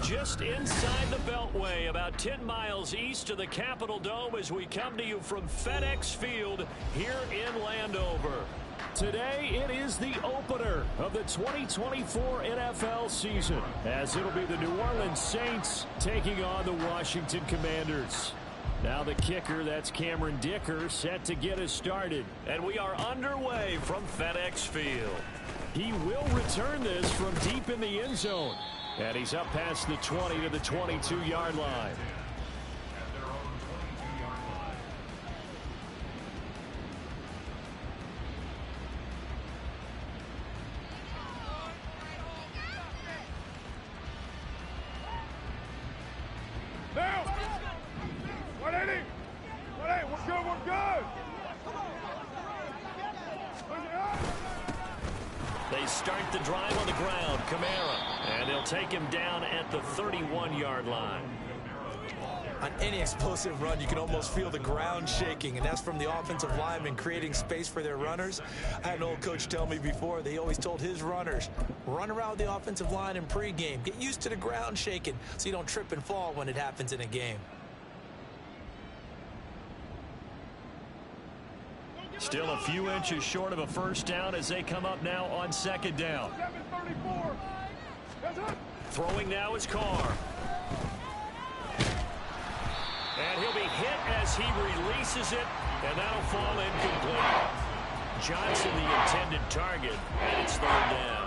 just inside the Beltway, about 10 miles east of the Capitol Dome as we come to you from FedEx Field here in Landover. Today, it is the opener of the 2024 NFL season, as it'll be the New Orleans Saints taking on the Washington Commanders. Now the kicker, that's Cameron Dicker, set to get us started. And we are underway from FedEx Field. He will return this from deep in the end zone. And he's up past the 20 to the 22-yard line. They start the drive on the ground. Kamara. And they'll take him down at the 31-yard line. On any explosive run, you can almost feel the ground shaking, and that's from the offensive linemen creating space for their runners. I had an old coach tell me before, they always told his runners, run around the offensive line in pregame. Get used to the ground shaking so you don't trip and fall when it happens in a game. Still a few inches short of a first down as they come up now on second down. Throwing now is Carr. And he'll be hit as he releases it, and that'll fall incomplete. Johnson the intended target, and it's third down.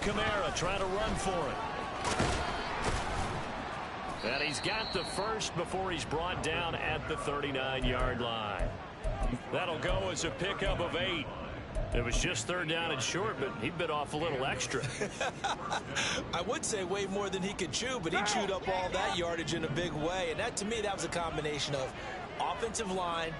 Kamara trying to run for it. And he's got the first before he's brought down at the 39-yard line. That'll go as a pickup of 8. It was just third down and short, but he bit off a little extra. I would say way more than he could chew, but he chewed up all that yardage in a big way. And that, to me, that was a combination of offensive line,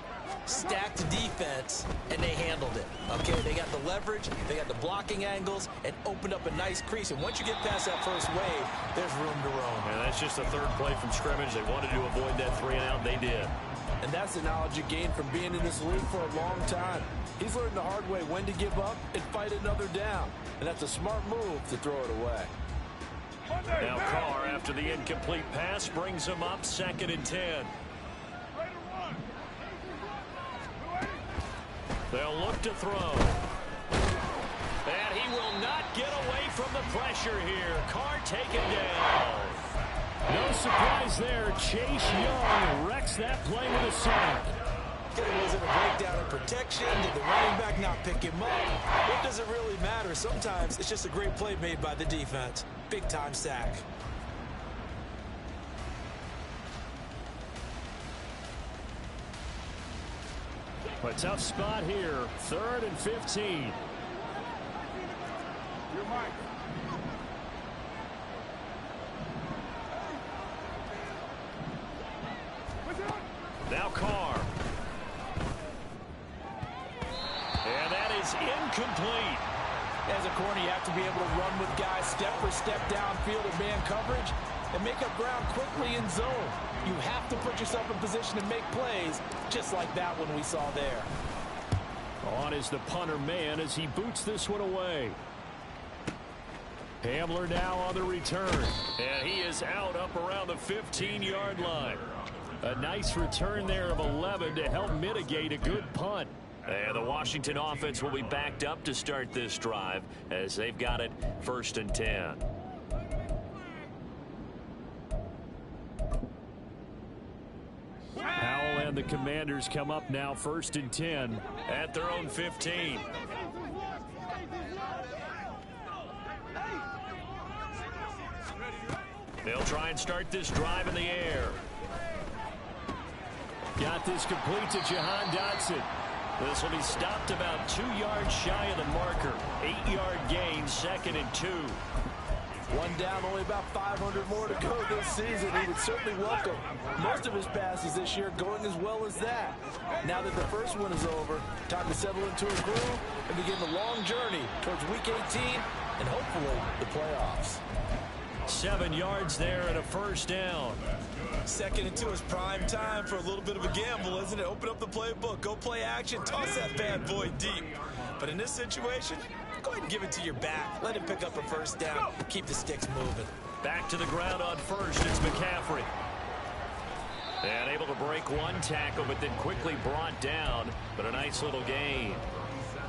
stacked defense, and they handled it. Okay, they got the leverage, they got the blocking angles, and opened up a nice crease. And once you get past that first wave, there's room to roam. And that's just the third play from scrimmage. They wanted to avoid that 3-and-out. They did. And that's the knowledge you gain from being in this league for a long time. He's learned the hard way when to give up and fight another down. And that's a smart move to throw it away. Now Carr, after the incomplete pass, brings him up 2nd and 10. They'll look to throw. And he will not get away from the pressure here. Carr taken down. No surprise there. Chase Young wrecks that play with a sack. Was it a breakdown in protection? Did the running back not pick him up? What does it really matter? Sometimes it's just a great play made by the defense. Big-time sack. A tough spot here. 3rd and 15. Now Carr. And that is incomplete. As a corner, you have to be able to run with guys step for step downfield in man coverage and make up ground quickly in zone. You have to put yourself in position to make plays, just like that one we saw there. On is the punter man as he boots this one away. Hamler now on the return. And he is out up around the 15-yard line. A nice return there of 11 to help mitigate a good punt. And the Washington offense will be backed up to start this drive as they've got it 1st and 10. Howell and the Commanders come up now 1st and 10 at their own 15. They'll try and start this drive in the air. Got this complete to Jahan Dotson. This will be stopped about 2 yards shy of the marker. 8-yard gain, 2nd and 2. One down, only about 500 more to go this season. He would certainly welcome most of his passes this year going as well as that. Now that the first one is over, time to settle into a groove and begin the long journey towards Week 18 and hopefully the playoffs. 7 yards there and a first down. Second and 2 is prime time for a little bit of a gamble, isn't it? Open up the playbook, go play action, toss that bad boy deep. But in this situation, go ahead and give it to your back. Let him pick up a first down. Keep the sticks moving. Back to the ground on first. It's McCaffrey. And able to break one tackle, but then quickly brought down. But a nice little gain.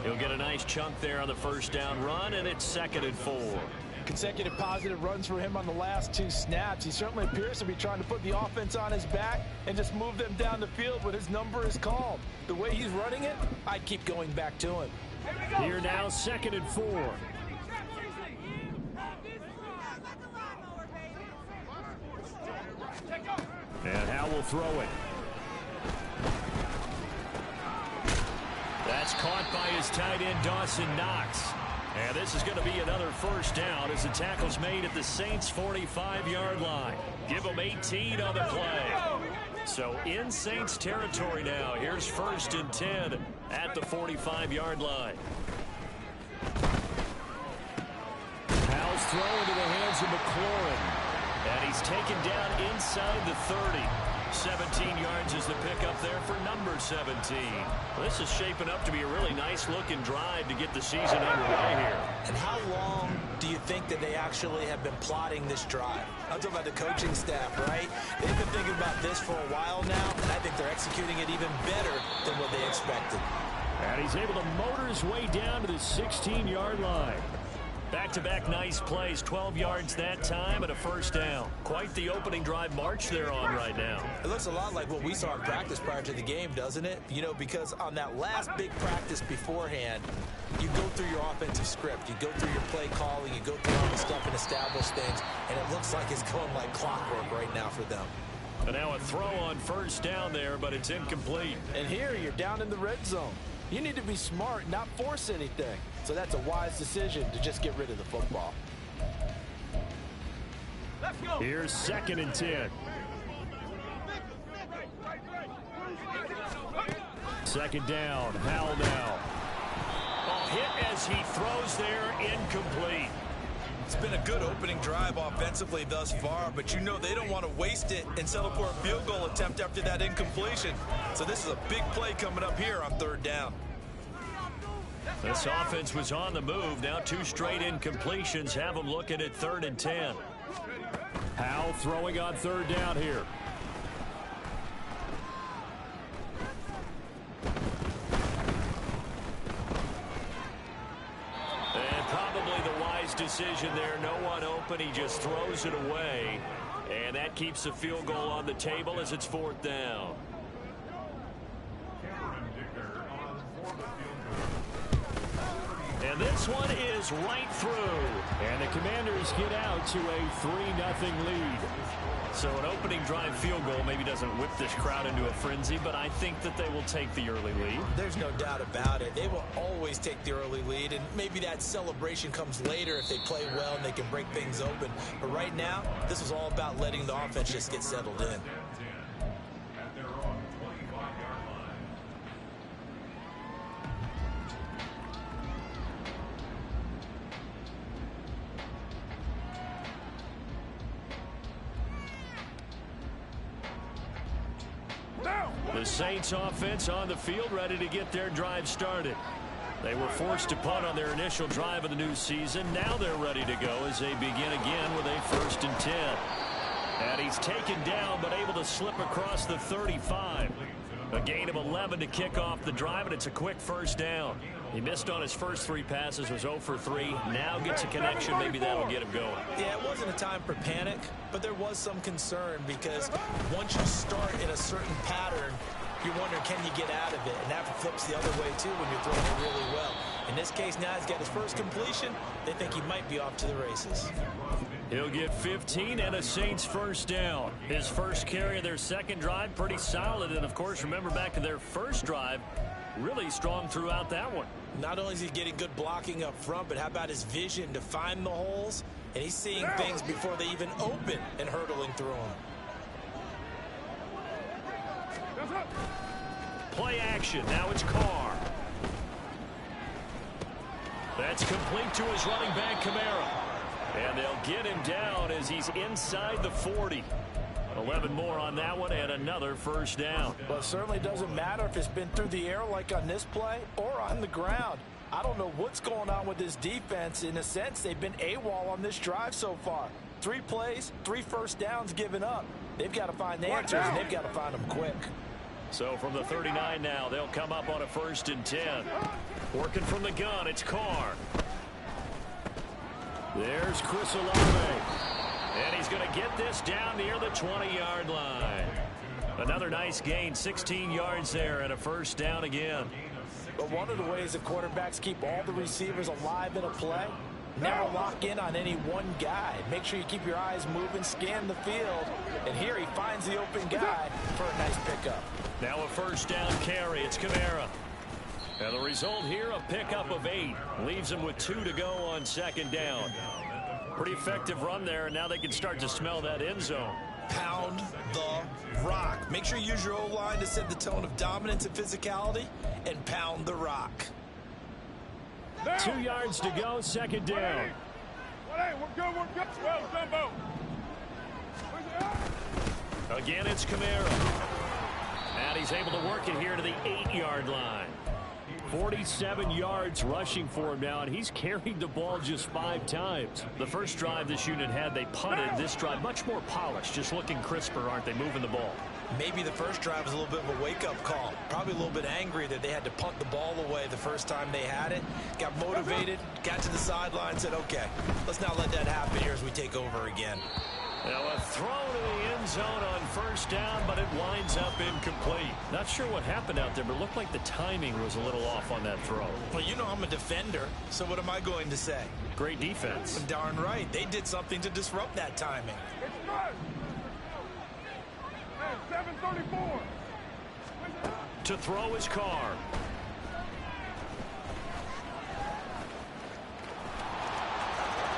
He'll get a nice chunk there on the first down run, and it's 2nd and 4. Consecutive positive runs for him on the last 2 snaps. He certainly appears to be trying to put the offense on his back and just move them down the field when his number is called. The way he's running it, I'd keep going back to him. Here now, 2nd and 4. And Howell will throw it. That's caught by his tight end, Dawson Knox. And this is going to be another first down as the tackle's made at the Saints' 45-yard line. Give them 18 on the play. So in Saints territory now. Here's 1st and 10 at the 45-yard line. Howell's throw into the hands of McLaurin. And he's taken down inside the 30. 17 yards is the pickup there for number 17. Well, this is shaping up to be a really nice-looking drive to get the season underway here. And how long do you think that they actually have been plotting this drive? I'm talking about the coaching staff, right? They've been thinking about this for a while now, and I think they're executing it even better than what they expected. And he's able to motor his way down to the 16-yard line. Back-to-back nice plays, 12 yards that time and a first down. Quite the opening drive march they're on right now. It looks a lot like what we saw in practice prior to the game, doesn't it? You know, because on that last big practice beforehand, you go through your offensive script. You go through your play calling. You go through all the stuff and establish things. And it looks like it's going like clockwork right now for them. And now a throw on first down there, but it's incomplete. And here you're down in the red zone. You need to be smart, not force anything. So that's a wise decision to just get rid of the football. Let's go. Here's 2nd and 10. 2nd down. Howell now. Oh, hit as he throws there, incomplete. It's been a good opening drive offensively thus far, but you know they don't want to waste it and settle for a field goal attempt after that incompletion. So this is a big play coming up here on 3rd down. This offense was on the move. Now 2 straight incompletions have them looking at 3rd and 10. Howell throwing on 3rd down here. And probably the wise decision there. No one open. He just throws it away. And that keeps the field goal on the table as it's 4th down. And this one is right through. And the Commanders get out to a 3-0 lead. So an opening drive field goal maybe doesn't whip this crowd into a frenzy, but I think that they will take the early lead. There's no doubt about it. They will always take the early lead, and maybe that celebration comes later if they play well and they can break things open. But right now, this is all about letting the offense just get settled in. The Saints offense on the field ready to get their drive started. They were forced to punt on their initial drive of the new season. Now they're ready to go as they begin again with a 1st and 10. And he's taken down but able to slip across the 35. A gain of 11 to kick off the drive, and it's a quick first down. He missed on his first 3 passes, was 0 for 3. Now gets a connection. Maybe that'll get him going. Yeah, it wasn't a time for panic, but there was some concern because once you start in a certain pattern, you wonder, can you get out of it? And that flips the other way, too, when you're throwing it really well. In this case, now he's got his first completion. They think he might be off to the races. He'll get 15 and a Saints first down. His first carry of their second drive, pretty solid. And, of course, remember back to their first drive, really strong throughout that one. Not only is he getting good blocking up front, but how about his vision to find the holes? And he's seeing things before they even open and hurtling through them. Play action. Now it's Carr. That's complete to his running back, Kamara. And they'll get him down as he's inside the 40. 11 more on that one and another first down. Well, it certainly doesn't matter if it's been through the air like on this play or on the ground. I don't know what's going on with this defense. In a sense, they've been AWOL on this drive so far. 3 plays, 3 first downs given up. They've got to find the answers, and they've got to find them quick. So from the 39 now, they'll come up on a 1st and 10. Working from the gun, it's Carr. There's Chris Olave. And he's going to get this down near the 20-yard line. Another nice gain, 16 yards there and a first down again. But one of the ways that quarterbacks keep all the receivers alive in a play, never lock in on any one guy. Make sure you keep your eyes moving, scan the field. And here he finds the open guy for a nice pickup. Now a first down carry. It's Kamara. And the result here, a pickup of 8. Leaves him with 2 to go on 2nd down. Pretty effective run there, and now they can start to smell that end zone. Pound the rock. Make sure you use your O-line to set the tone of dominance and physicality, and pound the rock. 2 yards to go, 2nd down. We're good. Well, Jumbo. Again, it's Kamara. And he's able to work it here to the 8-yard line. 47 yards rushing for him now, and he's carried the ball just 5 times. The first drive this unit had, they punted. This drive, much more polished, just looking crisper, aren't they, moving the ball? Maybe the first drive was a little bit of a wake-up call. Probably a little bit angry that they had to punt the ball away the first time they had it. Got motivated, got to the sideline, said, okay, let's not let that happen here as we take over again. Now a throw to the end zone on 1st down, but it winds up incomplete. Not sure what happened out there, but it looked like the timing was a little off on that throw. Well, you know I'm a defender, so what am I going to say? Great defense. Darn right. They did something to disrupt that timing. It's good. Man, 734. To throw his Carr.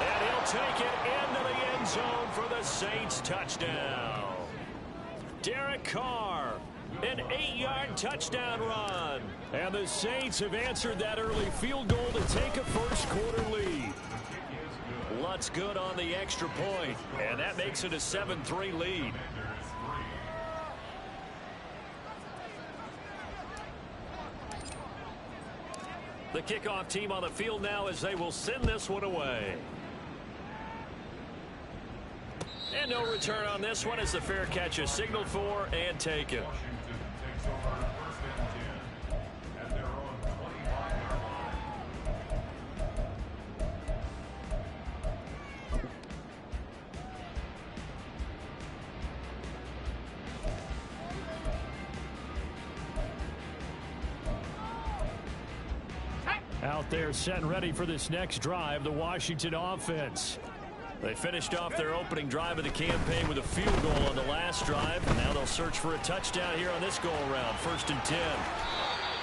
And he'll take it into the end zone for the Saints touchdown. Derek Carr, an 8-yard touchdown run. And the Saints have answered that early field goal to take a first-quarter lead. Lutz good on the extra point, and that makes it a 7-3 lead. The kickoff team on the field now as they will send this one away. And no return on this one as the fair catch is signaled for and taken. Out there set and ready for this next drive, the Washington offense. They finished off their opening drive of the campaign with a field goal on the last drive. And now they'll search for a touchdown here on this go-around. 1st and 10.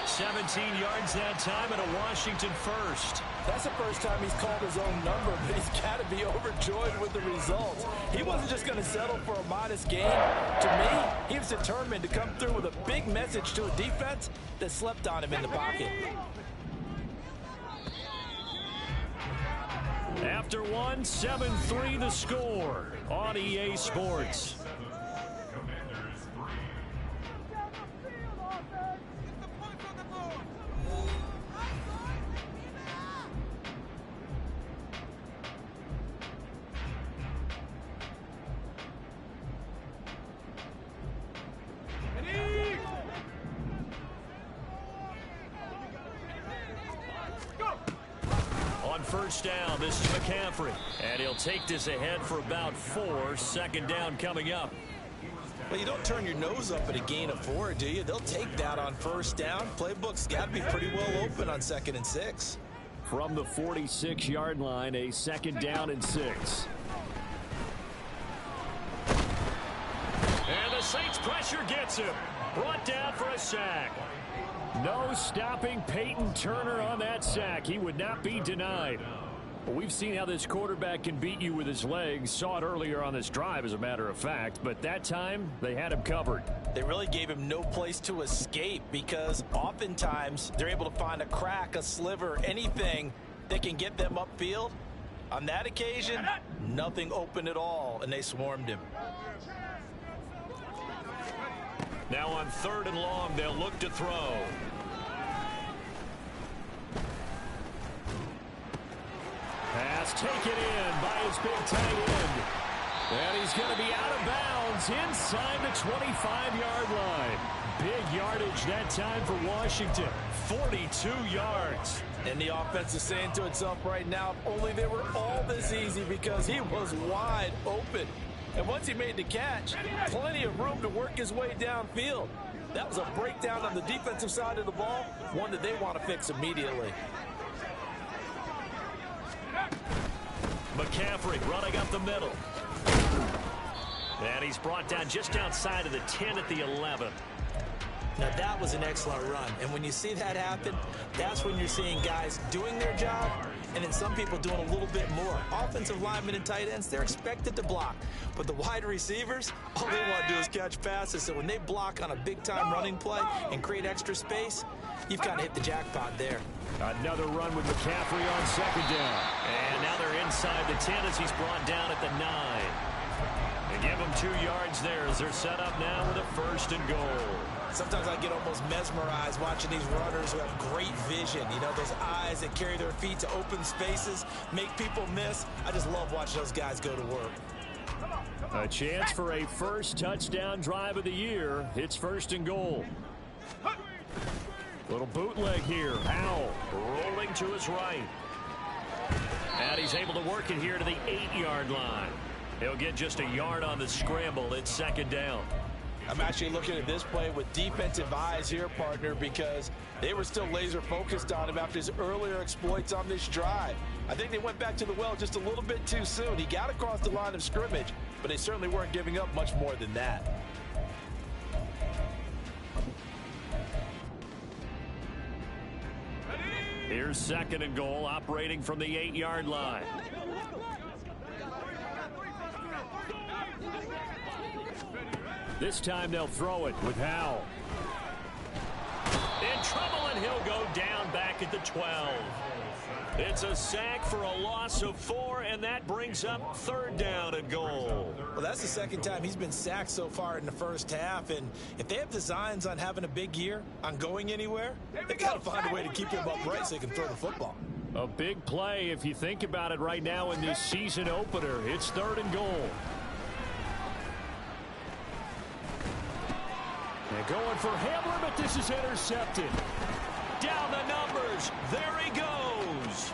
17 yards that time and a Washington first. That's the first time he's called his own number, but he's got to be overjoyed with the results. He wasn't just going to settle for a modest gain. To me, he was determined to come through with a big message to a defense that slept on him in the pocket. After one, 7-3 the score on EA Sports. First down, this is McCaffrey. And he'll take this ahead for about 4. 2nd down coming up. Well, you don't turn your nose up at a gain of 4, do you? They'll take that on 1st down. Playbook's got to be pretty well open on 2nd and 6. From the 46-yard line, a 2nd down and 6. And the Saints pressure gets him. Brought down for a sack. No stopping Peyton Turner on that sack. He would not be denied. Well, we've seen how this quarterback can beat you with his legs. Saw it earlier on this drive, as a matter of fact. But that time, they had him covered. They really gave him no place to escape because oftentimes they're able to find a crack, a sliver, anything that can get them upfield. On that occasion, nothing open at all, and they swarmed him. Now on 3rd and long, they'll look to throw. Pass taken in by his big tight end. And he's going to be out of bounds inside the 25-yard line. Big yardage that time for Washington. 42 yards. And the offense is saying to itself right now, if only they were all this easy, because he was wide open. And once he made the catch, plenty of room to work his way downfield. That was a breakdown on the defensive side of the ball, one that they want to fix immediately. McCaffrey running up the middle. And he's brought down just outside of the 10 at the 11. Now, that was an excellent run. And when you see that happen, that's when you're seeing guys doing their job and then some people doing a little bit more. Offensive linemen and tight ends, they're expected to block. But the wide receivers, all they want to do is catch passes. So when they block on a big-time running play and create extra space, you've kind of hit the jackpot there. Another run with McCaffrey on 2nd down. And now they're inside the 10 as he's brought down at the 9. They give him 2 yards there as they're set up now with a 1st and goal. Sometimes I get almost mesmerized watching these runners who have great vision. You know, those eyes that carry their feet to open spaces, make people miss. I just love watching those guys go to work. A chance for a first touchdown drive of the year. It's 1st and goal. Little bootleg here. Howell rolling to his right. And he's able to work it here to the 8-yard line. He'll get just a yard on the scramble. It's 2nd down. I'm actually looking at this play with defensive eyes here, partner, because they were still laser focused on him after his earlier exploits on this drive. I think they went back to the well just a little bit too soon. He got across the line of scrimmage, but they certainly weren't giving up much more than that. Here's 2nd and goal, operating from the 8-yard line. This time they'll throw it with Howell. In trouble, and he'll go down back at the 12. It's a sack for a loss of 4, and that brings up 3rd down and goal. Well, that's the 2nd time he's been sacked so far in the first half, and if they have designs on having a big year, on going anywhere, they've got to find a way to keep him upright so he can throw the football. A big play if you think about it right now in this season opener. It's 3rd and goal. They're going for Hamler, but this is intercepted. Down the numbers. There he goes.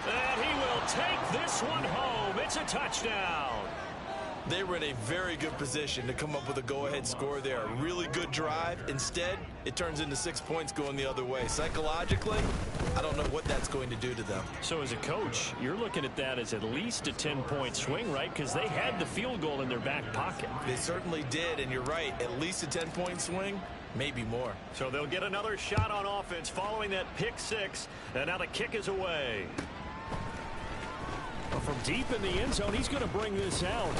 And he will take this one home. It's a touchdown. They were in a very good position to come up with a go-ahead score there. A really good drive. Instead, it turns into 6 points going the other way. Psychologically, I don't know what that's going to do to them. So as a coach, you're looking at that as at least a 10-point swing, right? Because they had the field goal in their back pocket. They certainly did, and you're right. At least a 10-point swing, maybe more. So they'll get another shot on offense following that pick 6, and now the kick is away. Well, from deep in the end zone, he's going to bring this out.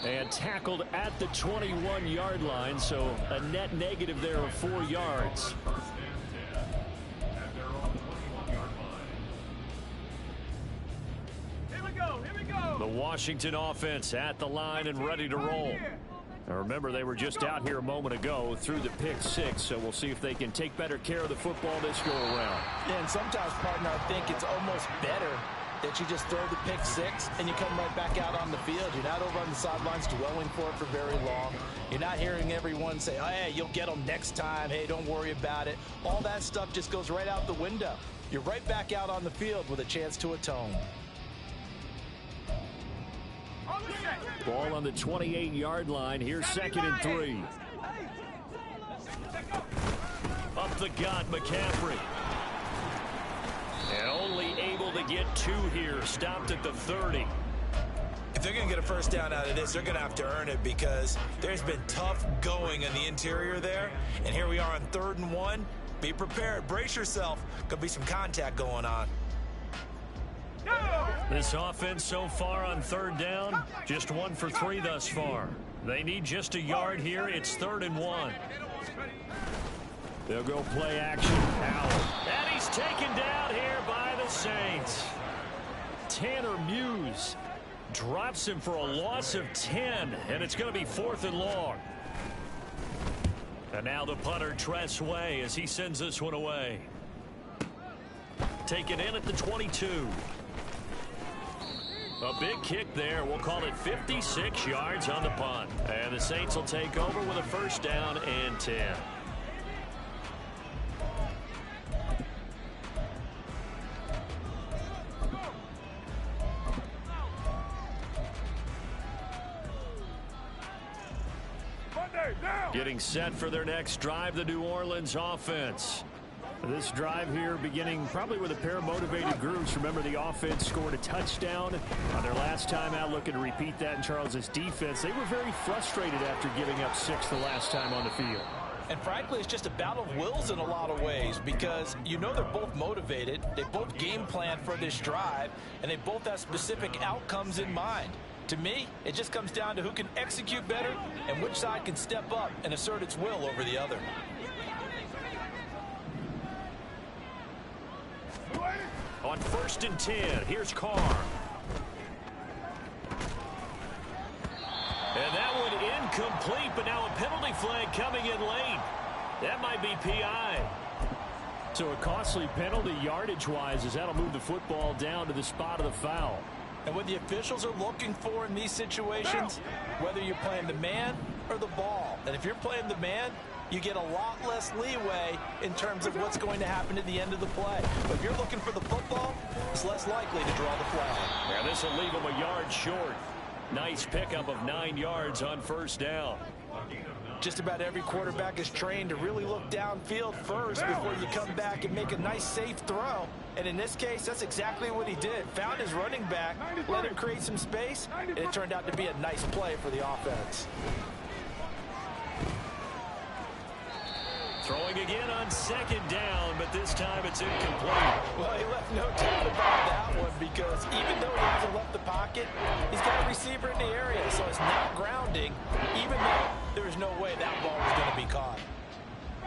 And tackled at the 21-yard line, so a net negative there of 4 yards. Here we go. The Washington offense at the line and ready to roll. Now remember, they were just out here a moment ago through the pick 6, so we'll see if they can take better care of the football this go around. Yeah, and sometimes, partner, I think it's almost better that you just throw the pick 6 and you come right back out on the field. You're not over on the sidelines dwelling for it for very long. You're not hearing everyone say, oh, hey, you'll get them next time. Hey, don't worry about it. All that stuff just goes right out the window. You're right back out on the field with a chance to atone. Ball on the 28-yard line. Here's 2nd and 3. Up the gut, McCaffrey. And only able to get 2 here. Stopped at the 30. If they're going to get a first down out of this, they're going to have to earn it because there's been tough going in the interior there. And here we are on 3rd and 1. Be prepared. Brace yourself. Could be some contact going on. This offense so far on 3rd down, just 1 for 3 thus far. They need just a yard here. It's 3rd and 1. They'll go play action. Howard. And he's taken down here by the Saints. Tanner Muse drops him for a loss of 10, and it's going to be 4th and long. And now the punter, Tress Way, as he sends this one away. Taken in at the 22. A big kick there. We'll call it 56 yards on the punt. And the Saints will take over with a 1st down and 10. Getting set for their next drive, the New Orleans offense. This drive here beginning probably with a pair of motivated groups. Remember, the offense scored a touchdown on their last time out, looking to repeat that in Charles's defense. They were very frustrated after giving up 6 the last time on the field. And frankly, it's just a battle of wills in a lot of ways, because you know they're both motivated, they both game plan for this drive, and they both have specific outcomes in mind. To me, it just comes down to who can execute better and which side can step up and assert its will over the other. On 1st and 10, here's Carr. And that one incomplete, but now a penalty flag coming in late. That might be PI. So a costly penalty yardage-wise, as that'll move the football down to the spot of the foul. And what the officials are looking for in these situations, whether you're playing the man or the ball. And if you're playing the man, you get a lot less leeway in terms of what's going to happen at the end of the play. But if you're looking for the football, it's less likely to draw the flag. Yeah, this will leave him a yard short. Nice pickup of 9 yards on 1st down. Just about every quarterback is trained to really look downfield first before you come back and make a nice, safe throw. And in this case, that's exactly what he did. Found his running back, let him create some space, and it turned out to be a nice play for the offense. Throwing again on 2nd down, but this time it's incomplete. Well, he left no doubt about that one, because even though he hasn't left the pocket, he's got a receiver in the area, so it's not grounding, even though there's no way that ball was going to be caught.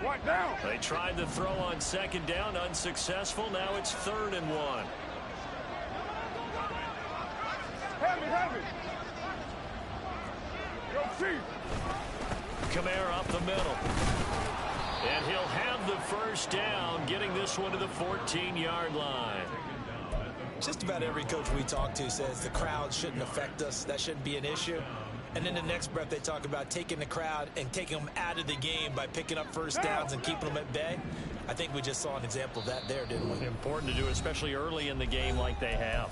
What down? They tried the throw on 2nd down, unsuccessful. Now it's 3rd and 1. Heavy. Go Chief. Kamara up the middle. And he'll have the 1st down, getting this one to the 14-yard line. Just about every coach we talk to says the crowd shouldn't affect us. That shouldn't be an issue. And in the next breath, they talk about taking the crowd and taking them out of the game by picking up 1st downs and keeping them at bay. I think we just saw an example of that there, didn't we? Important to do, especially early in the game like they have.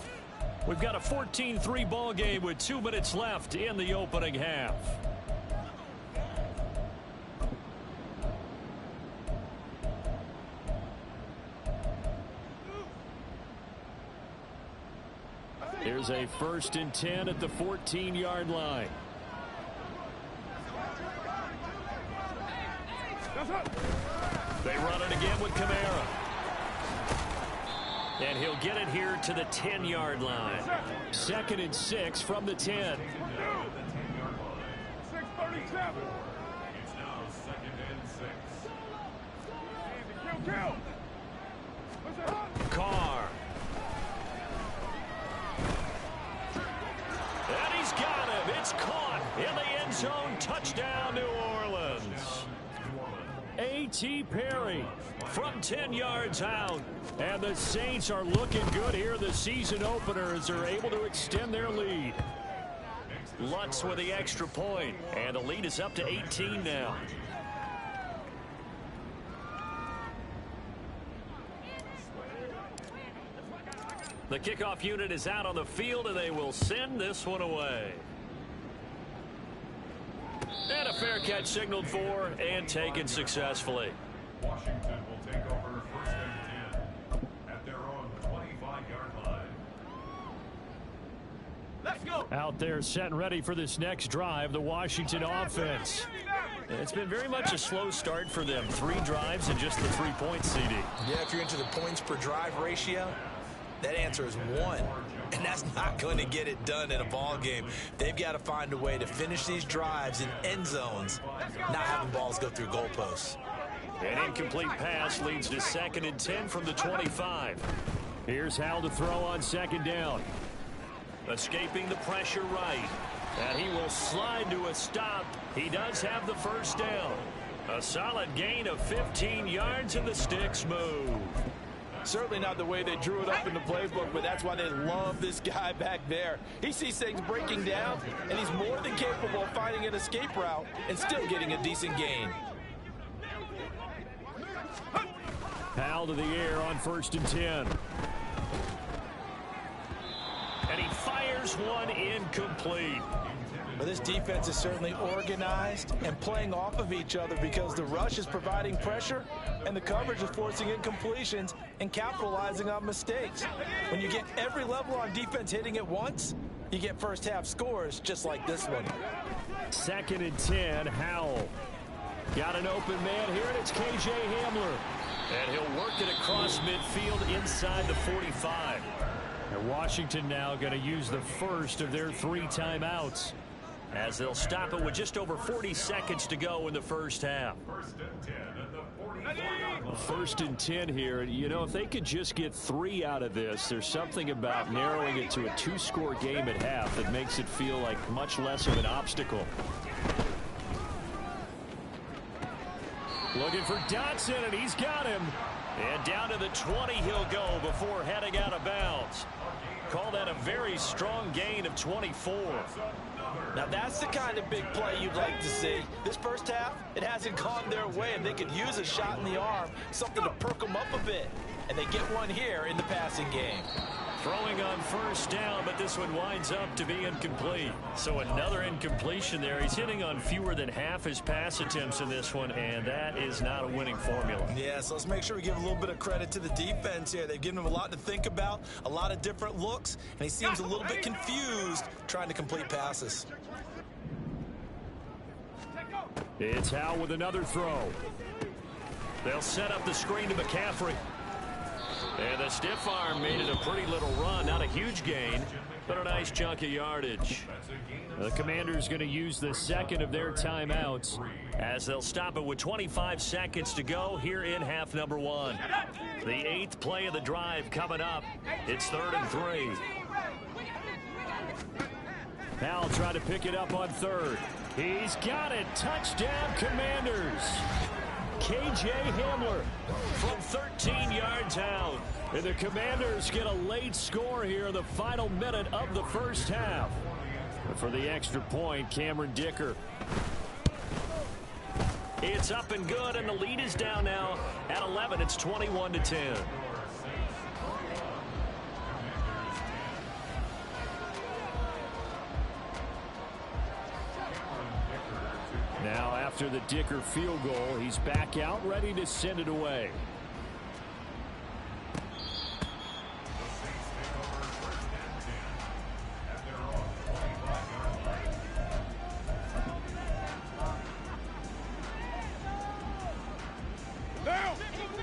We've got a 14-3 ball game with 2 minutes left in the opening half. Here's a 1st and 10 at the 14-yard line. They run it again with Kamara. And he'll get it here to the 10-yard line. 2nd and 6 from the 10. 6:37. It's now 2nd and 6. Kill. Carr. And he's got him. It's caught in the end zone. Touchdown, New Orleans. A.T. Perry from 10 yards out. And the Saints are looking good here, the season opener, as they're able to extend their lead. Lutz with the extra point. And the lead is up to 18 now. The kickoff unit is out on the field, and they will send this one away. And a fair catch signaled for and taken successfully. Washington will take over 1st and 10 at their own 25-yard line. Let's go. Out there set and ready for this next drive, the Washington offense. It's been very much a slow start for them. 3 drives and just the 3 points, CD. Yeah, if you're into the points per drive ratio, that answer is 1. And that's not going to get it done in a ball game. They've got to find a way to finish these drives in end zones, not having balls go through goalposts. An incomplete pass leads to 2nd and 10 from the 25. Here's Howell to throw on 2nd down. Escaping the pressure right. And he will slide to a stop. He does have the 1st down. A solid gain of 15 yards, and the sticks move. Certainly not the way they drew it up in the playbook, but that's why they love this guy back there. He sees things breaking down, and he's more than capable of finding an escape route and still getting a decent gain. Howell to the air on 1st and 10. And he fires one incomplete. But this defense is certainly organized and playing off of each other because the rush is providing pressure and the coverage is forcing incompletions and capitalizing on mistakes. When you get every level on defense hitting at once, you get first half scores just like this one. 2nd and 10, Howell. Got an open man here, and it's K.J. Hamler. And he'll work it across midfield inside the 45. And Washington now going to use the first of their 3 timeouts, as they'll stop it with just over 40 seconds to go in the first half. 1st and 10 here. You know, if they could just get 3 out of this, there's something about narrowing it to a 2-score game at half that makes it feel like much less of an obstacle. Looking for Dotson, and he's got him. And down to the 20 he'll go before heading out of bounds. Call that a very strong gain of 24. Now that's the kind of big play you'd like to see. This first half, it hasn't gone their way, and they could use a shot in the arm, something to perk them up a bit. And they get one here in the passing game. Throwing on 1st down, but this one winds up to be incomplete. So another incompletion there. He's hitting on fewer than half his pass attempts in this one, and that is not a winning formula. Yeah, so let's make sure we give a little bit of credit to the defense here. They've given him a lot to think about, a lot of different looks, and he seems a little bit confused trying to complete passes. It's Howell with another throw. They'll set up the screen to McCaffrey. And the stiff arm made it a pretty little run. Not a huge gain, but a nice chunk of yardage. The Commanders going to use the 2nd of their timeouts as they'll stop it with 25 seconds to go here in half number 1. The 8th play of the drive coming up. It's 3rd and 3. Howell trying to pick it up on 3rd. He's got it. Touchdown, Commanders. K.J. Hamler from 13 yards out. And the Commanders get a late score here in the final minute of the first half. But for the extra point, Cameron Dicker. It's up and good, and the lead is down now at 11. It's 21-10. Now after the Dicker field goal, he's back out ready to send it away.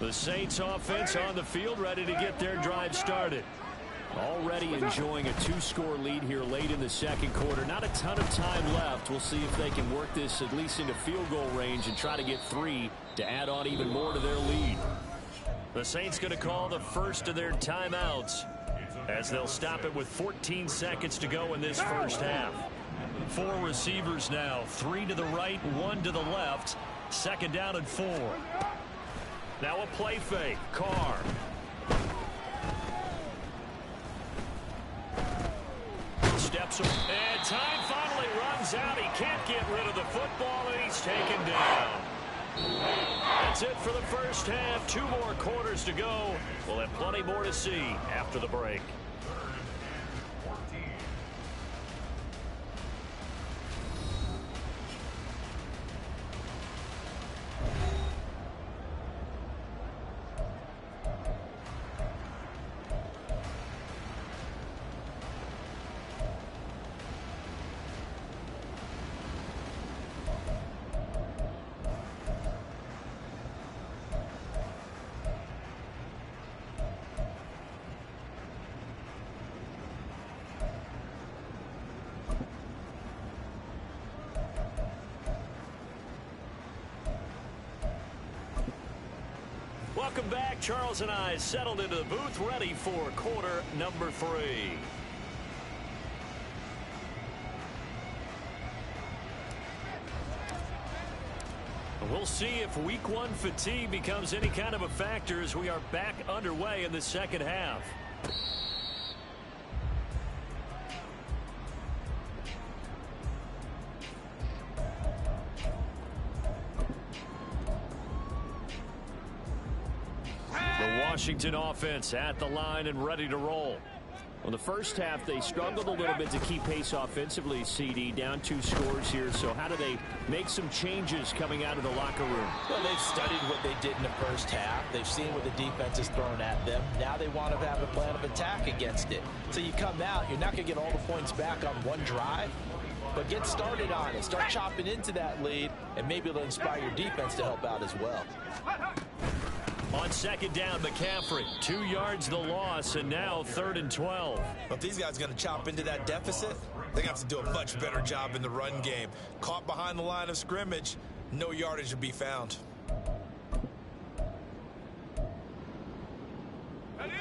The Saints offense on the field ready to get their drive started. Already enjoying a 2-score lead here late in the 2nd quarter. Not a ton of time left. We'll see if they can work this at least into field goal range and try to get 3 to add on even more to their lead. The Saints going to call the first of their timeouts as they'll stop it with 14 seconds to go in this first half. 4 receivers now, 3 to the right, 1 to the left. 2nd down and 4. Now a play fake. Carr. Steps up, and time finally runs out. He can't get rid of the football, and he's taken down. That's it for the first half. 2 more quarters to go. We'll have plenty more to see after the break. Welcome back. Charles and I settled into the booth, ready for quarter number 3. We'll see if week 1 fatigue becomes any kind of a factor as we are back underway in the second half. The Washington offense at the line and ready to roll. Well, the first half, they struggled a little bit to keep pace offensively, CD, down 2 scores here. So how do they make some changes coming out of the locker room? Well, they've studied what they did in the first half. They've seen what the defense has thrown at them. Now they want to have a plan of attack against it. So you come out, you're not going to get all the points back on one drive, but get started on it. Start chopping into that lead, and maybe it'll inspire your defense to help out as well. On second down, McCaffrey, 2 yards the loss, and now 3rd and 12. But if these guys are going to chop into that deficit, they have to do a much better job in the run game. Caught behind the line of scrimmage, no yardage to be found.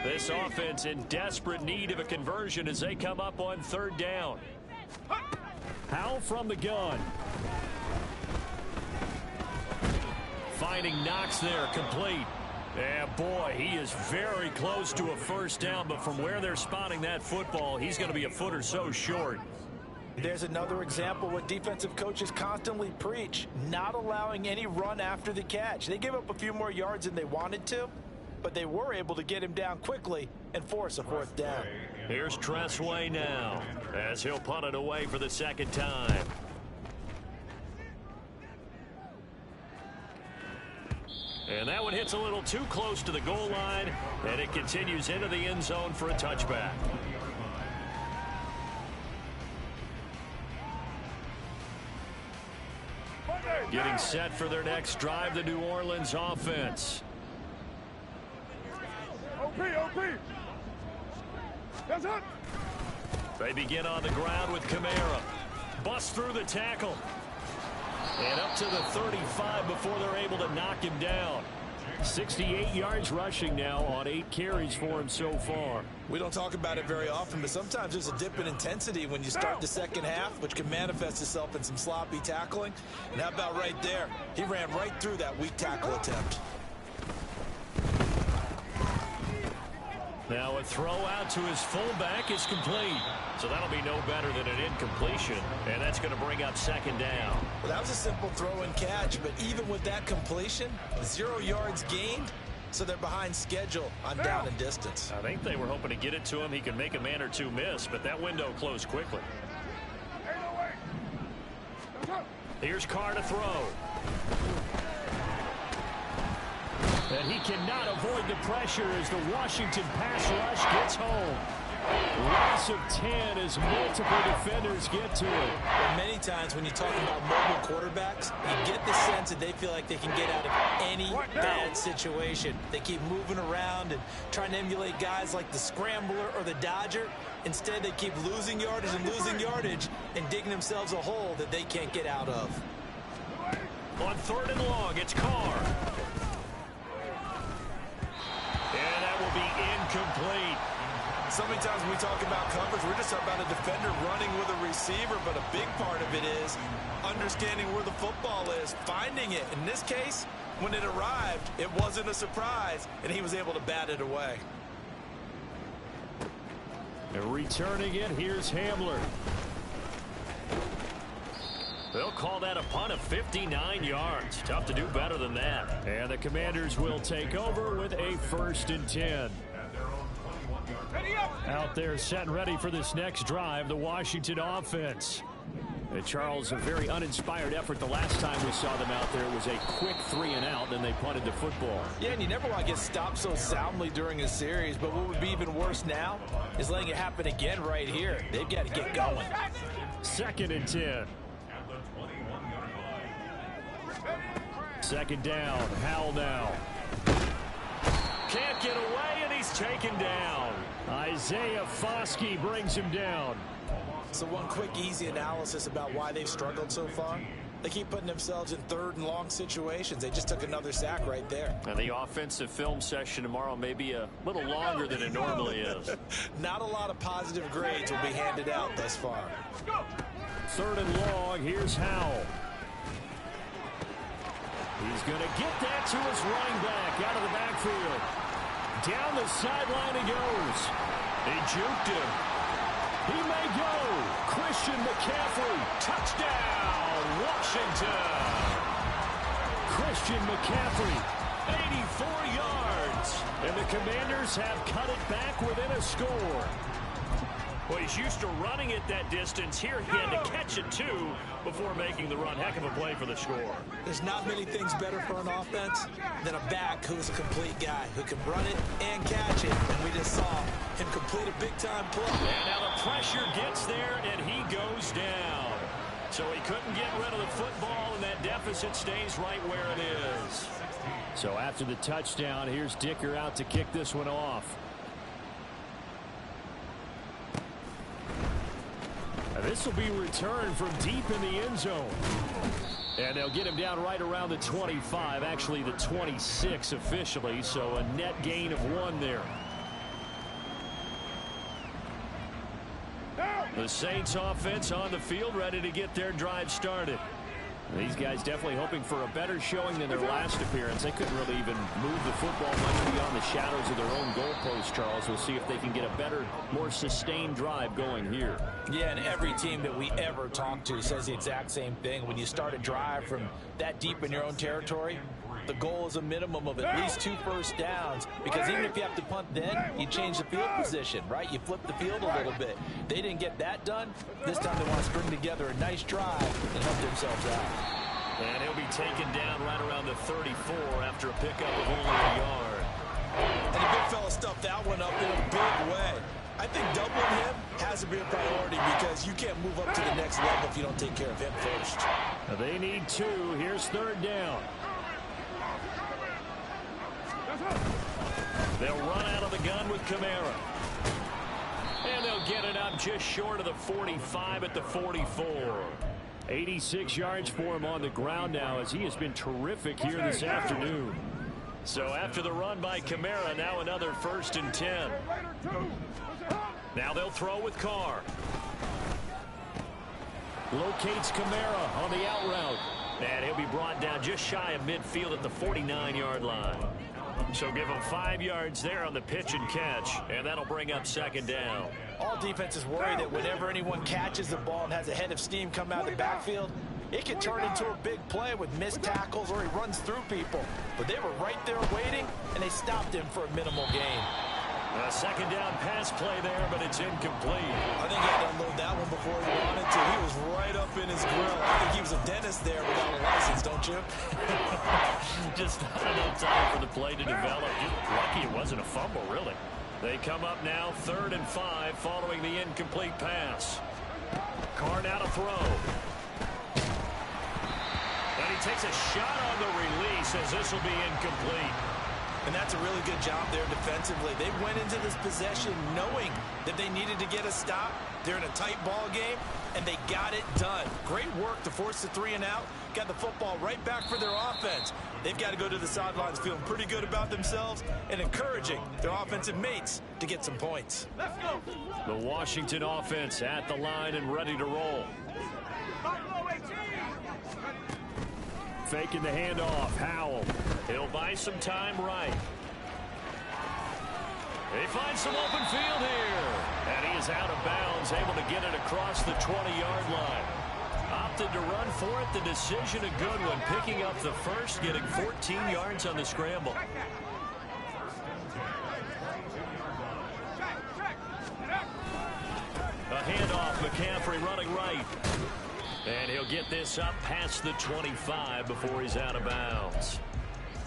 This offense in desperate need of a conversion as they come up on 3rd down. Howell from the gun. Finding Knox there, complete. Yeah, boy, he is very close to a first down, but from where they're spotting that football, he's going to be a foot or so short. There's another example what defensive coaches constantly preach, not allowing any run after the catch. They gave up a few more yards than they wanted to, but they were able to get him down quickly and force a 4th down. Here's Tressway now as he'll punt it away for the 2nd time. And that one hits a little too close to the goal line, and it continues into the end zone for a touchback. Getting set for their next drive, the New Orleans offense. OP. That's it. They begin on the ground with Kamara. Bust through the tackle. And up to the 35 before they're able to knock him down. 68 yards rushing now on 8 carries for him so far. We don't talk about it very often, but sometimes there's a dip in intensity when you start the second half, which can manifest itself in some sloppy tackling. And how about right there? He ran right through that weak tackle attempt. Now a throw out to his fullback is complete. So that'll be no better than an incompletion. And that's going to bring up 2nd down. Well, that was a simple throw and catch, but even with that completion, 0 yards gained, so they're behind schedule on down and distance. I think they were hoping to get it to him. He could make a man or two miss, but that window closed quickly. Here's Carr to throw. And he cannot avoid the pressure as the Washington pass rush gets home. Loss of 10 as multiple defenders get to it. But many times when you talk about mobile quarterbacks, you get the sense that they feel like they can get out of any bad situation. They keep moving around and trying to emulate guys like the Scrambler or the Dodger. Instead, they keep losing yardage and digging themselves a hole that they can't get out of. On 3rd and long, it's Carr. And that will be incomplete. So many times when we talk about coverage, we're just talking about a defender running with a receiver, but a big part of it is understanding where the football is, finding it. In this case, when it arrived, it wasn't a surprise, and he was able to bat it away. And returning it, here's Hamler. They'll call that a punt of 59 yards. Tough to do better than that. And the Commanders will take over with a 1st and 10. Out there set and ready for this next drive, the Washington offense. And Charles, a very uninspired effort the last time we saw them out there. It was a quick 3 and out, then they punted the football. Yeah, and you never want to get stopped so soundly during a series, but what would be even worse now is letting it happen again right here. They've got to get going. 2nd and 10. 2nd down, Howell now. Can't get away, and he's taken down. Isaiah Foskey brings him down. So one quick, easy analysis about why they've struggled so far. They keep putting themselves in third and long situations. They just took another sack right there. And the offensive film session tomorrow may be a little longer than it normally is. Not a lot of positive grades will be handed out thus far. Third and long. Here's Howell. He's going to get that to his running back out of the backfield. Down the sideline he goes. He juked him. He may go. Christian McCaffrey. Touchdown, Washington. Christian McCaffrey, 84 yards. And the Commanders have cut it back within a score. Well, he's used to running it that distance. Here he had to catch it, too, before making the run. Heck of a play for the score. There's not many things better for an offense than a back who's a complete guy, who can run it and catch it. And we just saw him complete a big-time play. And now the pressure gets there, and he goes down. So he couldn't get rid of the football, and that deficit stays right where it is. So after the touchdown, here's Dicker out to kick this one off. This will be returned from deep in the end zone. And they'll get him down right around the 25, actually the 26 officially, so a net gain of 1 there. The Saints offense on the field, ready to get their drive started. These guys definitely hoping for a better showing than their last appearance. They couldn't really even move the football much beyond the shadows of their own goalpost, Charles. We'll see if they can get a better, more sustained drive going here. Yeah, and every team that we ever talk to says the exact same thing. When you start a drive from that deep in your own territory, the goal is a minimum of at least 2 first downs, because even if you have to punt then, you change the field position, right? You flip the field a little bit. They didn't get that done. This time they want to string together a nice drive and help themselves out. And he'll be taken down right around the 34 after a pickup of only a yard. And the big fella stuffed that one up in a big way. I think doubling him has to be a priority, because you can't move up to the next level if you don't take care of him first. Now they need 2. Here's third down. They'll run out of the gun with Kamara. And they'll get it up just short of the 45 at the 44. 86 yards for him on the ground now, as he has been terrific here this afternoon. So after the run by Kamara, now another 1st and 10. Now they'll throw with Carr. Locates Kamara on the out route. And he'll be brought down just shy of midfield at the 49-yard line. So give him 5 yards there on the pitch and catch, and that'll bring up 2nd down. All defenses worry that whenever anyone catches the ball and has a head of steam come out of the backfield, it can turn into a big play with missed tackles or he runs through people. But they were right there waiting, and they stopped him for a minimal gain. A 2nd down pass play there, but it's incomplete. I think he had to unload that one before he wanted to. He was right up in his grill. I think he was a dentist there without a license, don't you? Just not enough time for the play to develop. Just lucky it wasn't a fumble, really. They come up now 3rd and 5 following the incomplete pass. Carr now to throw. And he takes a shot on the release, as this will be incomplete. And that's a really good job there defensively. They went into this possession knowing that they needed to get a stop. They're in a tight ball game, and they got it done. Great work to force the 3 and out. Got the football right back for their offense. They've got to go to the sidelines feeling pretty good about themselves and encouraging their offensive mates to get some points. The Washington offense at the line and ready to roll. Faking the handoff. Howell. He'll buy some time right. They find some open field here. And he is out of bounds, able to get it across the 20-yard line. Opted to run for it. The decision a good one. Picking up the first, getting 14 yards on the scramble. A handoff. McCaffrey running right. And he'll get this up past the 25 before he's out of bounds.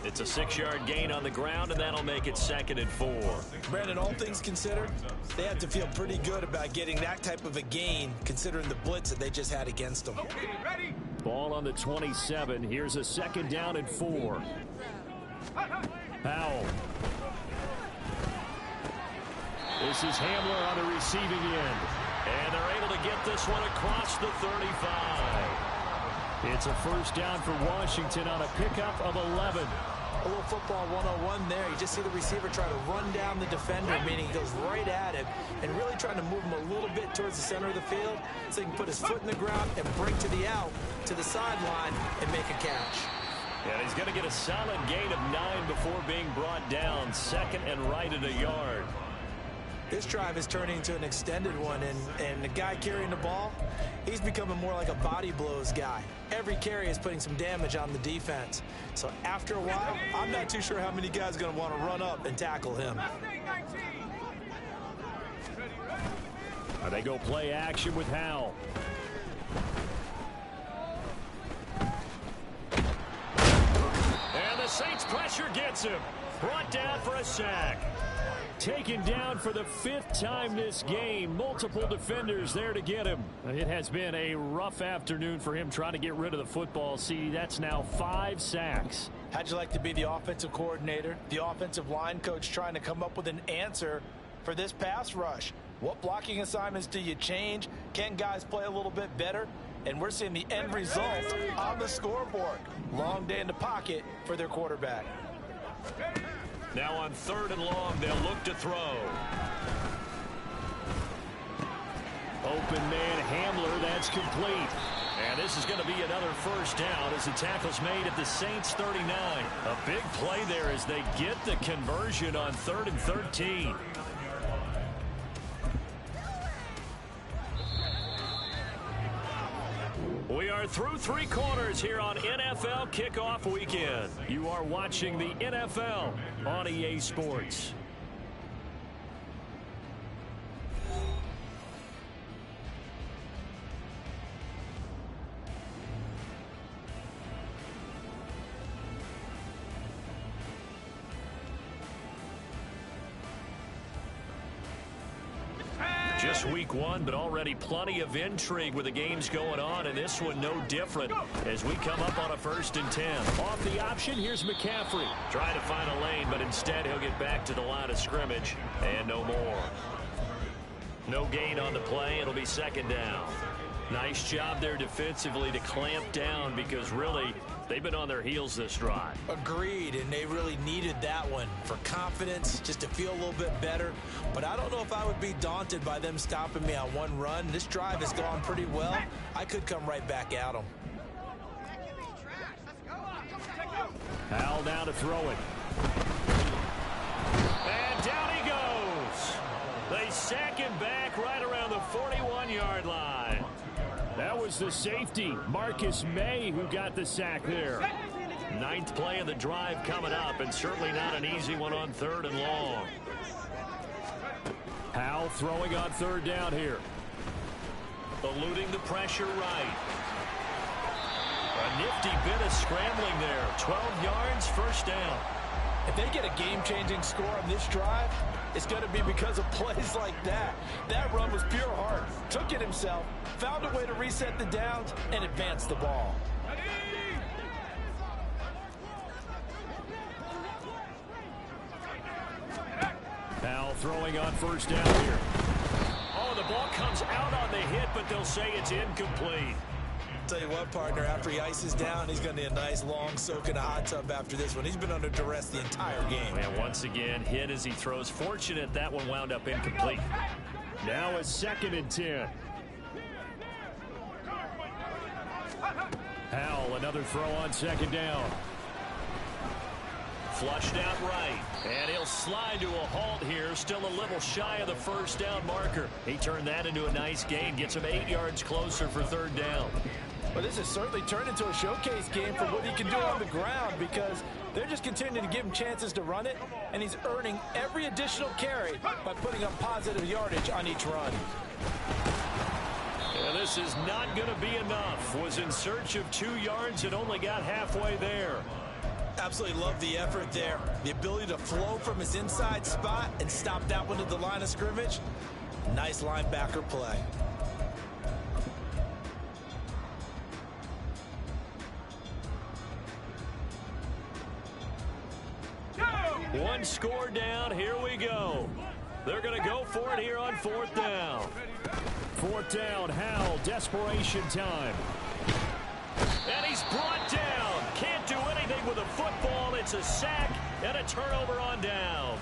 It's a 6-yard gain on the ground, and that'll make it 2nd and 4. Brandon, all things considered, they have to feel pretty good about getting that type of a gain, considering the blitz that they just had against them. Ball on the 27. Here's a 2nd down and 4. Powell. This is Hamler on the receiving end. And they're able to get this one across the 35. It's a first down for Washington on a pickup of 11. A little football 101 there. You just see the receiver try to run down the defender, meaning he goes right at him and really trying to move him a little bit towards the center of the field so he can put his foot in the ground and break to the out, to the sideline, and make a catch. And he's going to get a solid gain of 9 before being brought down. Second and right at a yard. This drive is turning into an extended one, and the guy carrying the ball, he's becoming more like a body blows guy. Every carry is putting some damage on the defense. So after a while, I'm not too sure how many guys are going to want to run up and tackle him. They go play action with Howell. And the Saints pressure gets him. Brought down for a sack. Taken down for the 5th time this game. Multiple defenders there to get him. It has been a rough afternoon for him trying to get rid of the football. See, that's now 5 sacks. How'd you like to be the offensive coordinator, the offensive line coach trying to come up with an answer for this pass rush? What blocking assignments do you change? Can guys play a little bit better? And we're seeing the end result on the scoreboard. Long day in the pocket for their quarterback. Now on 3rd and long, they'll look to throw. Open man Hamler, that's complete. And this is going to be another first down as the tackle's made at the Saints 39. A big play there as they get the conversion on 3rd and 13. We are through 3 quarters here on NFL Kickoff Weekend. You are watching the NFL on EA Sports. Just week 1, but already plenty of intrigue with the games going on, and this one no different as we come up on a 1st and 10. Off the option, here's McCaffrey. Trying to find a lane, but instead he'll get back to the line of scrimmage, and no more. No gain on the play. It'll be 2nd down. Nice job there defensively to clamp down because really they've been on their heels this drive. Agreed, and they really needed that one for confidence, just to feel a little bit better. But I don't know if I would be daunted by them stopping me on one run. This drive has gone pretty well. I could come right back at them. Howell down to throw it. And down he goes. They sack him back right around the 41-yard line. That was the safety, Marcus May, who got the sack there. 9th play of the drive coming up, and certainly not an easy one on 3rd and long. Howell throwing on 3rd down here. Eluding the pressure right. A nifty bit of scrambling there. 12 yards, 1st down. If they get a game-changing score on this drive, it's going to be because of plays like that. That run was pure heart. Took it himself, found a way to reset the downs, and advance the ball. Howell throwing on 1st down here. Oh, the ball comes out on the hit, but they'll say it's incomplete. Tell you what, partner, after he ices down, he's going to need a nice long soak in a hot tub after this one. He's been under duress the entire game. And once again, hit as he throws. Fortunate that one wound up incomplete. Now a 2nd and 10. Howell, another throw on 2nd down. Flushed out right, and he'll slide to a halt here, still a little shy of the 1st down marker. He turned that into a nice gain, gets him 8 yards closer for 3rd down. Well, this has certainly turned into a showcase game for what he can do on the ground because they're just continuing to give him chances to run it, and he's earning every additional carry by putting up positive yardage on each run. And this is not going to be enough. Was in search of 2 yards and only got halfway there. Absolutely love the effort there. The ability to flow from his inside spot and stop that one at the line of scrimmage. Nice linebacker play. One score down. Here we go. They're going to go for it here on 4th down. 4th down, Howell, desperation time. And a sack and a turnover on downs.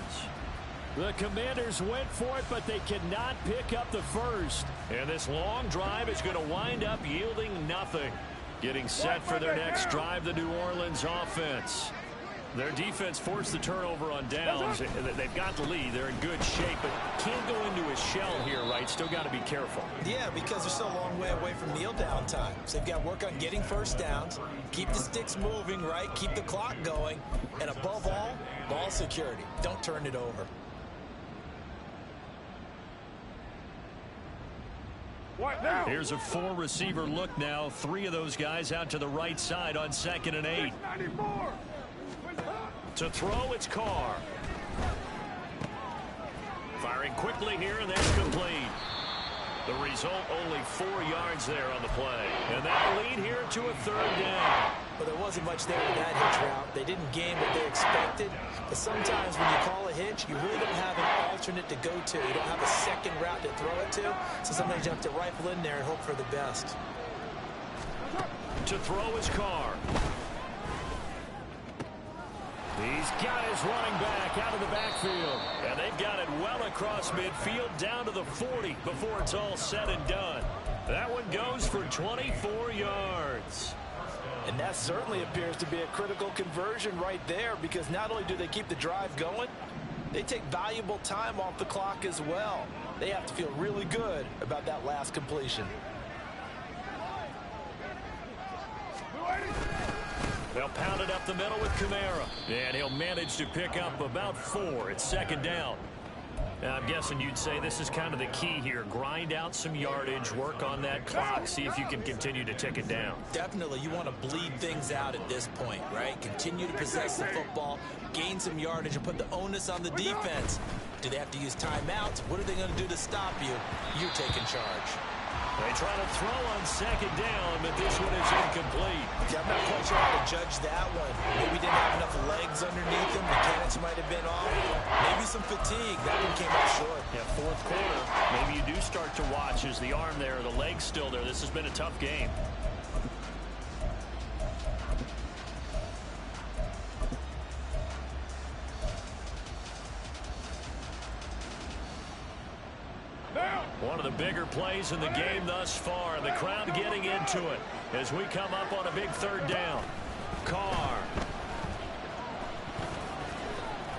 The Commanders went for it, but they cannot pick up the first. And this long drive is going to wind up yielding nothing. Getting set for their next drive, the New Orleans offense. Their defense forced the turnover on downs. They've got the lead. They're in good shape, but can't go into a shell here, right? Still got to be careful. Yeah, because they're still a long way away from kneel down time. So they've got to work on getting first downs, keep the sticks moving, right? Keep the clock going. And above all, ball security. Don't turn it over. Here's a four-receiver look now. Three of those guys out to the right side on 2nd and 8. To throw, it's Carr. Firing quickly here, and that's complete. The result, only 4 yards there on the play. And that'll lead here to a 3rd down. But there wasn't much there in that hitch route. They didn't gain what they expected. But sometimes when you call a hitch, you really don't have an alternate to go to. You don't have a second route to throw it to. So sometimes you have to rifle in there and hope for the best. To throw is Carr. He's got his running back out of the backfield. And they've got it well across midfield down to the 40 before it's all said and done. That one goes for 24 yards. And that certainly appears to be a critical conversion right there, because not only do they keep the drive going, they take valuable time off the clock as well. They have to feel really good about that last completion. They'll pound it up the middle with Kamara. And he'll manage to pick up about 4. It's 2nd down. Now, I'm guessing you'd say this is kind of the key here. Grind out some yardage, work on that clock, see if you can continue to tick it down. Definitely, you want to bleed things out at this point, right? Continue to possess the football, gain some yardage, and put the onus on the defense. Do they have to use timeouts? What are they going to do to stop you? You take in charge. They try to throw on 2nd down, but this one is incomplete. Yeah, I'm not quite sure how to judge that one. Maybe didn't have enough legs underneath him. Mechanics might have been off. Maybe some fatigue. That one came out short. Yeah, 4th quarter. Maybe you do start to watch. Is the arm there, the leg's still there? This has been a tough game. One of the bigger plays in the game thus far. The crowd getting into it as we come up on a big 3rd down. Carr.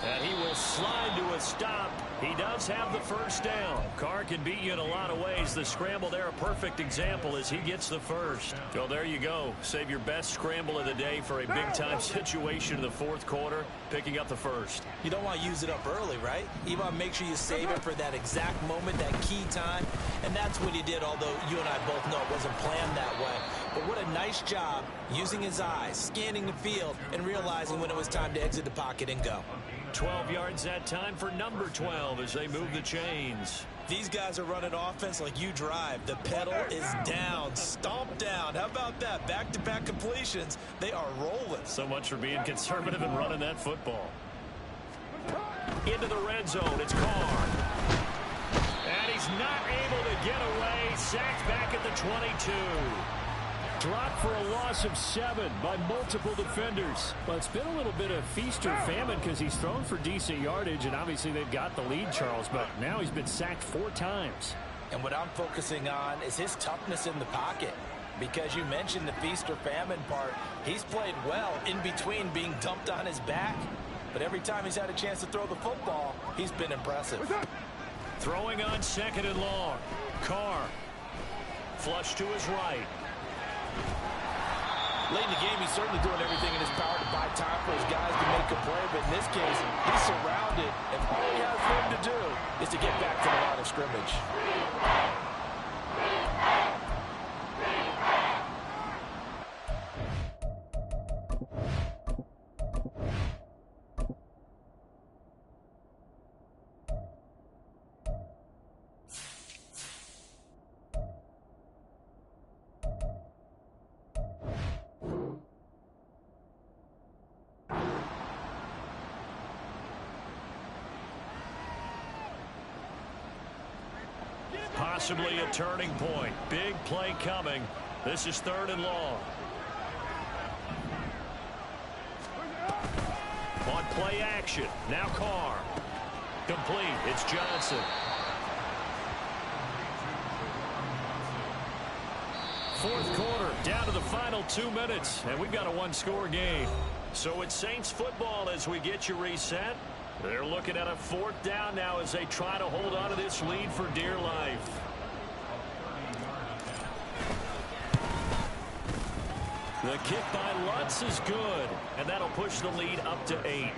And he will slide to a stop. He does have the first down. Carr can beat you in a lot of ways. The scramble there, a perfect example as he gets the first. So there you go. Save your best scramble of the day for a big-time situation in the 4th quarter, picking up the first. You don't want to use it up early, right? You want to make sure you save it for that exact moment, that key time. And that's what he did, although you and I both know it wasn't planned that way. But what a nice job using his eyes, scanning the field, and realizing when it was time to exit the pocket and go. 12 yards that time for number 12 as they move the chains. These guys are running offense like you drive. The pedal is down, stomp down. How about that? Back-to-back completions. They are rolling. So much for being conservative and running that football. Into the red zone. It's Carr. And he's not able to get away. Sacked back at the 22. Dropped for a loss of 7 by multiple defenders. Well, it's been a little bit of feast or famine because he's thrown for decent yardage, and obviously they've got the lead, Charles, but now he's been sacked 4 times. And what I'm focusing on is his toughness in the pocket, because you mentioned the feast or famine part. He's played well in between being dumped on his back, but every time he's had a chance to throw the football, he's been impressive. Throwing on 2nd and long. Carr. Flush to his right. Late in the game, he's certainly doing everything in his power to buy time for his guys to make a play, but in this case, he's surrounded, and all he has room to do is to get back to the line of scrimmage. Possibly a turning point. Big play coming. This is 3rd and long. On play action. Now Carr. Complete. It's Johnson. Fourth quarter, down to the final 2 minutes, and we've got a one-score game. So it's Saints football as we get you reset. They're looking at a fourth down now as they try to hold on to this lead for dear life. The kick by Lutz is good, and that'll push the lead up to 8.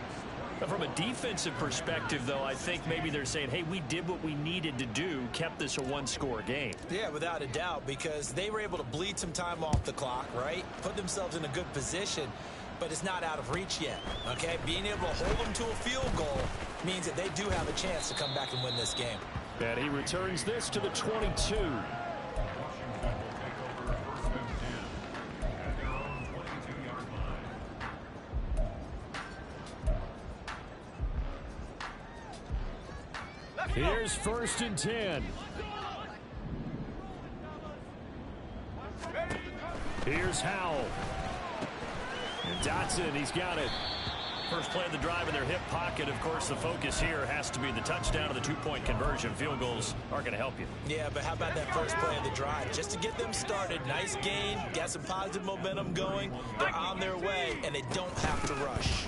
From a defensive perspective, though, I think maybe they're saying, hey, we did what we needed to do, kept this a one-score game. Yeah, without a doubt, because they were able to bleed some time off the clock, right? Put themselves in a good position, but it's not out of reach yet, okay? Being able to hold them to a field goal means that they do have a chance to come back and win this game. And he returns this to the 22. Washington will take over first and 10 at their own 22-yard line. Here's first and 10. Here's Howell. And Dotson, he's got it. First play of the drive in their hip pocket. Of course, the focus here has to be the touchdown and the two-point conversion. Field goals aren't going to help you. Yeah, but how about that first play of the drive? Just to get them started, nice gain, got some positive momentum going. They're on their way, and they don't have to rush.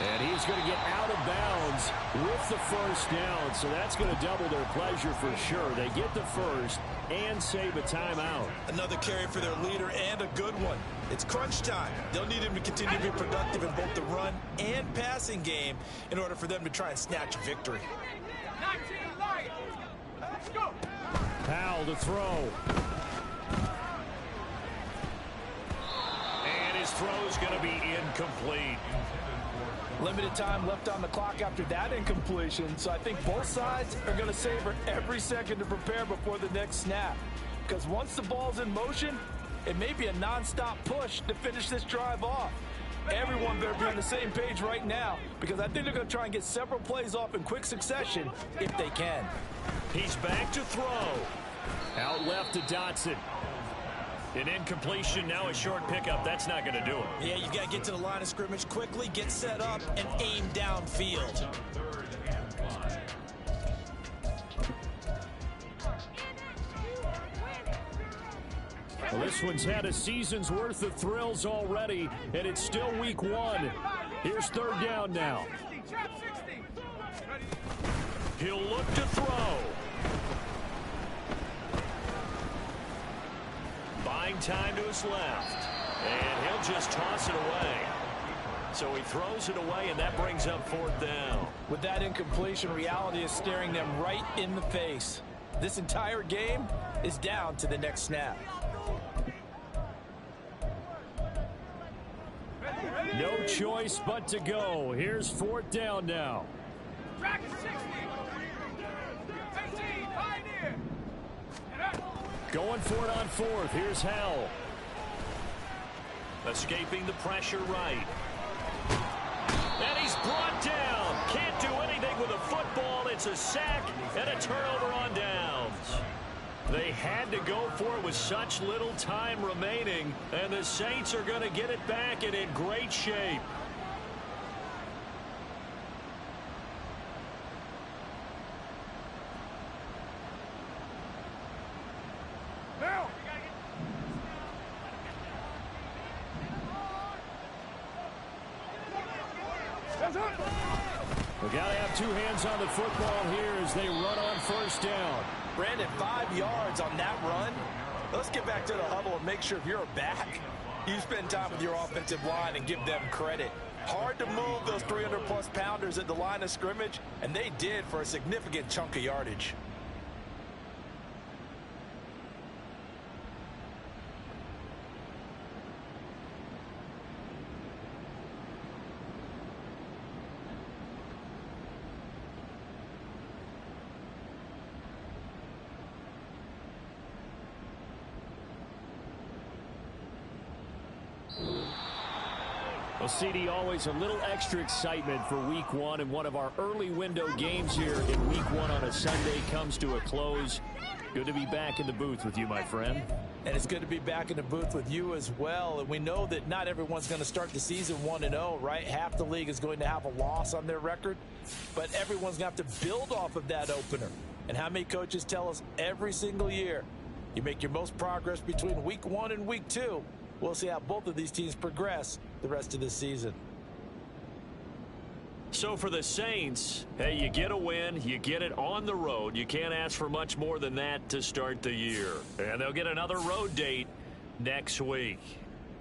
And he's going to get out of bounds with the first down, so that's going to double their pleasure for sure. They get the first and save a timeout. Another carry for their leader and a good one. It's crunch time. They'll need him to continue to be productive in both the run and passing game in order for them to try and snatch a victory. Powell to throw. And his throw's going to be incomplete. Limited time left on the clock after that incompletion, so I think both sides are going to savor every second to prepare before the next snap. Because once the ball's in motion, it may be a non-stop push to finish this drive off. Everyone better be on the same page right now, because I think they're going to try and get several plays off in quick succession if they can. He's back to throw. Out left to Dotson. An incompletion, now a short pickup. That's not going to do it. Yeah, you got to get to the line of scrimmage quickly, get set up, and aim downfield. Third and 5. Well, this one's had a season's worth of thrills already, and it's still week 1. Here's third down now. He'll look to throw. Buying time to his left. And he'll just toss it away. So he throws it away, and that brings up fourth down. With that incompletion, reality is staring them right in the face. This entire game is down to the next snap. No choice but to go. Here's fourth down now. Going for it on fourth. Here's Howell. Escaping the pressure right. And he's brought down. Can't do anything with a football. It's a sack and a turnover on downs. They had to go for it with such little time remaining, and the Saints are going to get it back and in great shape. We got to have two hands on the football here as they run on first down. Brandon, 5 yards on that run. Let's get back to the huddle and make sure if you're a back, you spend time with your offensive line and give them credit. Hard to move those 300-plus pounders at the line of scrimmage, and they did for a significant chunk of yardage. Well, CD, always a little extra excitement for Week 1, and one of our early window games here in Week 1 on a Sunday comes to a close. Good to be back in the booth with you, my friend. And it's good to be back in the booth with you as well. And we know that not everyone's going to start the season 1-0, right? Half the league is going to have a loss on their record, but everyone's going to have to build off of that opener. And how many coaches tell us every single year, you make your most progress between Week 1 and Week 2. We'll see how both of these teams progress the rest of this season. So for the Saints, hey, you get a win, you get it on the road. You can't ask for much more than that to start the year. And they'll get another road date next week.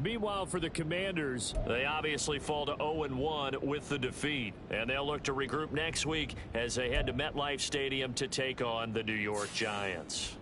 Meanwhile, for the Commanders, they obviously fall to 0-1 with the defeat. And they'll look to regroup next week as they head to MetLife Stadium to take on the New York Giants.